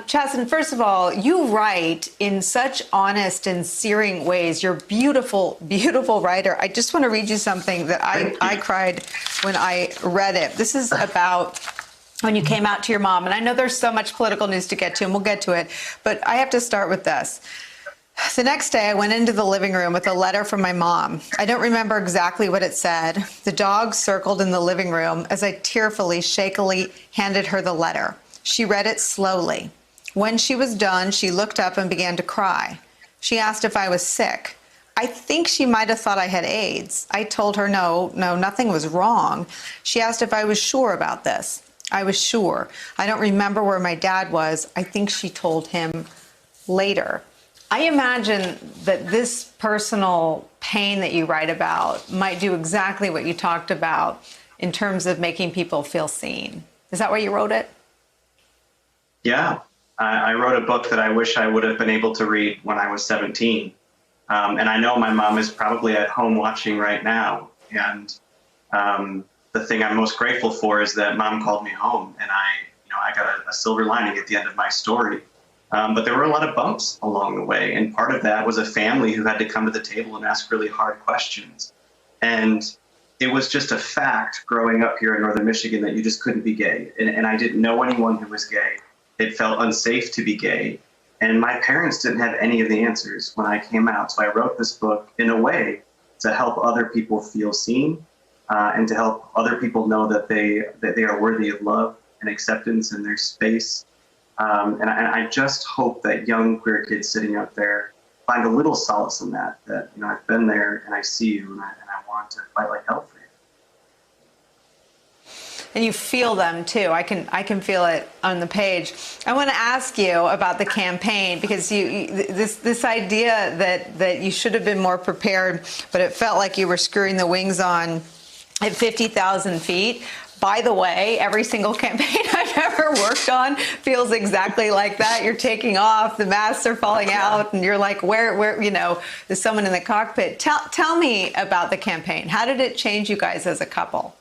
Chasten, first of all, you write in such honest and searing ways. You're a beautiful, beautiful writer. I just want to read you something that I cried when I read it. This is about when you came out to your mom. And I know there's so much political news to get to, and we'll get to it. But I have to start with this. The next day, I went into the living room with a letter from my mom. I don't remember exactly what it said. The dog circled in the living room as I tearfully, shakily handed her the letter. She read it slowly. When she was done, she looked up and began to cry. She asked if I was sick. I think she might have thought I had AIDS. I told her no, nothing was wrong. She asked if I was sure about this. I was sure. I don't remember where my dad was. I think she told him later. I imagine that this personal pain that you write about might do exactly what you talked about in terms of making people feel seen. Is that why you wrote it? Yeah, I wrote a book that I wish I would have been able to read when I was 17. And I know my mom is probably at home watching right now. And the thing I'm most grateful for is that mom called me home, and I got a silver lining at the end of my story. But there were a lot of bumps along the way. And part of that was a family who had to come to the table and ask really hard questions. And it was just a fact growing up here in Northern Michigan that you just couldn't be gay. And I didn't know anyone who was gay. It felt unsafe to be gay. And my parents didn't have any of the answers when I came out. So I wrote this book in a way to help other people feel seen and to help other people know that they are worthy of love and acceptance in their space. And I just hope that young queer kids sitting out there find a little solace in that I've been there and I see you and I want to fight like hell for you. And you feel them too. I can feel it on the page. I want to ask you about the campaign, because this idea that you should have been more prepared, but it felt like you were screwing the wings on at 50,000 feet. By the way, every single campaign I've ever worked on feels exactly like that. You're taking off, the masks are falling out, and you're like, where, there's someone in the cockpit. Tell me about the campaign. How did it change you guys as a couple?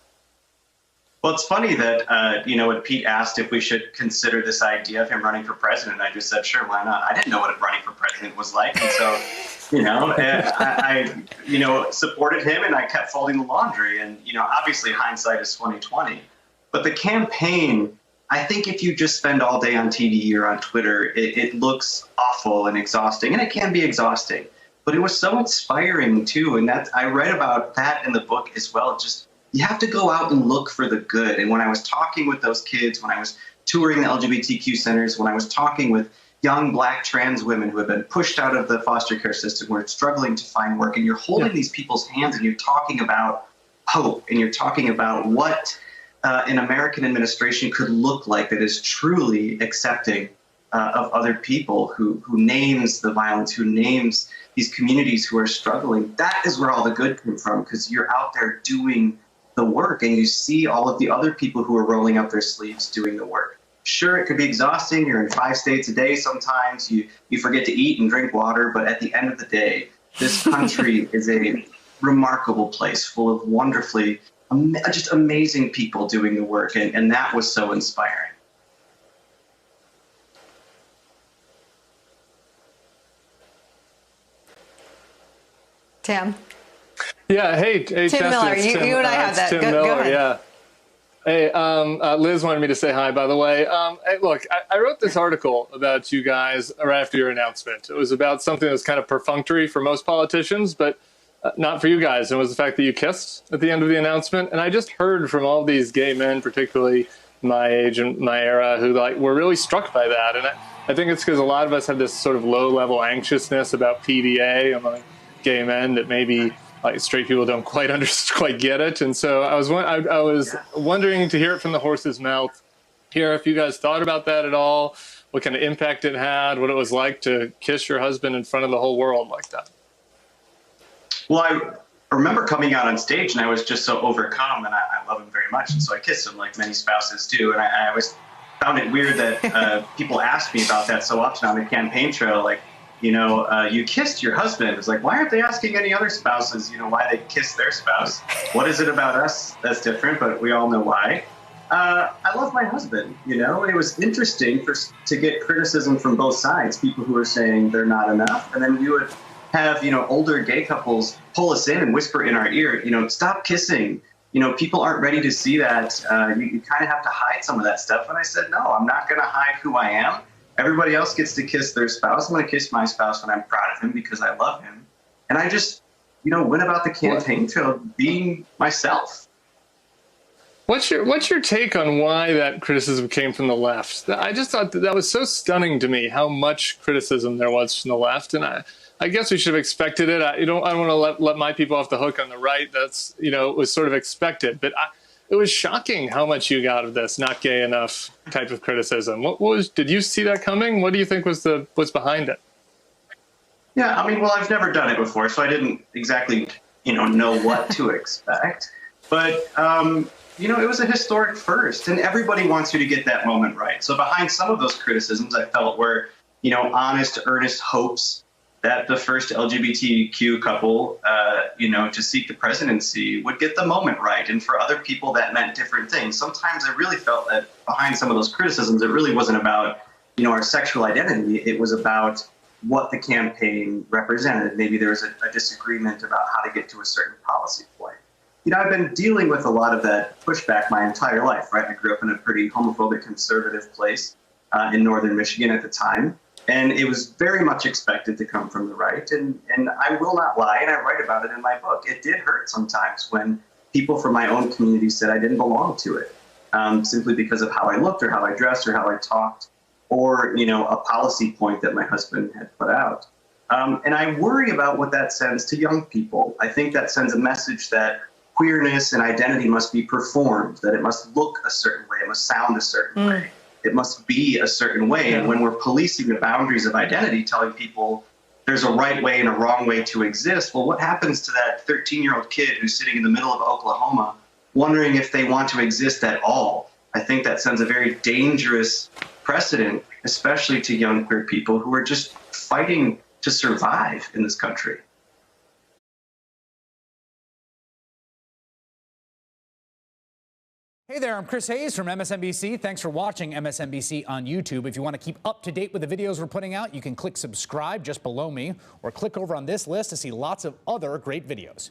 Well, it's funny that, when Pete asked if we should consider this idea of him running for president, I just said, sure, why not? I didn't know what running for president was like. And so, I supported him and I kept folding the laundry. And, obviously hindsight is 20/20. But the campaign, I think if you just spend all day on TV or on Twitter, it looks awful and exhausting. And it can be exhausting. But it was so inspiring, too. And I read about that in the book as well. You have to go out and look for the good. And when I was talking with those kids, when I was touring the LGBTQ centers, when I was talking with young Black trans women who have been pushed out of the foster care system, who are struggling to find work, and you're holding these people's hands and you're talking about hope, and you're talking about what an American administration could look like that is truly accepting of other people, who names the violence, who names these communities who are struggling. That is where all the good came from, because you're out there doing the work and you see all of the other people who are rolling up their sleeves doing the work. Sure, it could be exhausting. You're in 5 states a day sometimes. You forget to eat and drink water. But at the end of the day, this country is a remarkable place full of wonderfully, just amazing people doing the work. And that was so inspiring. Tim? Yeah, hey, Tim Justin, Miller, you and I have that. Go ahead. Yeah. Hey, Liz wanted me to say hi, by the way. Hey, look, I wrote this article about you guys right after your announcement. It was about something that was kind of perfunctory for most politicians, but not for you guys. It was the fact that you kissed at the end of the announcement. And I just heard from all these gay men, particularly my age and my era, who were really struck by that. And I think it's because a lot of us have this sort of low-level anxiousness about PDA among gay men that maybe straight people don't quite get it. And so I was wondering to hear it from the horse's mouth, hear if you guys thought about that at all, what kind of impact it had, what it was like to kiss your husband in front of the whole world like that. Well, I remember coming out on stage and I was just so overcome, and I love him very much. And so I kissed him like many spouses do. And I always found it weird that people asked me about that so often on the campaign trail, you kissed your husband. It's like, why aren't they asking any other spouses, why they kissed their spouse? What is it about us that's different? But we all know why. I love my husband, you know, and it was interesting to get criticism from both sides, people who are saying they're not enough. And then you would have, you know, older gay couples pull us in and whisper in our ear, you know, stop kissing. You know, people aren't ready to see that. You kind of have to hide some of that stuff. And I said, no, I'm not going to hide who I am. Everybody else gets to kiss their spouse. I'm going to kiss my spouse when I'm proud of him because I love him. And I just, you know, went about the campaign trail being myself. What's your take on why that criticism came from the left? I just thought that was so stunning to me, how much criticism there was from the left, and I guess we should have expected it. I don't want to let my people off the hook on the right. That's, you know, it was sort of expected, but it was shocking how much you got of this not gay enough type of criticism. Did you see that coming? What do you think was behind it? Yeah, I mean, well, I've never done it before, so I didn't exactly, you know what to expect. But, you know, it was a historic first, and everybody wants you to get that moment right. So behind some of those criticisms, I felt were, you know, honest, earnest hopes that the first LGBTQ couple, you know, to seek the presidency would get the moment right. And for other people, that meant different things. Sometimes I really felt that behind some of those criticisms, it really wasn't about, you know, our sexual identity. It was about what the campaign represented. Maybe there was a disagreement about how to get to a certain policy point. You know, I've been dealing with a lot of that pushback my entire life, right? I grew up in a pretty homophobic, conservative place in northern Michigan at the time. And it was very much expected to come from the right. And I will not lie, and I write about it in my book. It did hurt sometimes when people from my own community said I didn't belong to it, simply because of how I looked or how I dressed or how I talked, or, you know, a policy point that my husband had put out. And I worry about what that sends to young people. I think that sends a message that queerness and identity must be performed, that it must look a certain way, it must sound a certain way. It must be a certain way. Yeah. And when we're policing the boundaries of identity, telling people there's a right way and a wrong way to exist, well, what happens to that 13-year-old kid who's sitting in the middle of Oklahoma wondering if they want to exist at all? I think that sends a very dangerous precedent, especially to young queer people who are just fighting to survive in this country. Hey there, I'm Chris Hayes from MSNBC. Thanks for watching MSNBC on YouTube. If you want to keep up to date with the videos we're putting out, you can click subscribe just below me or click over on this list to see lots of other great videos.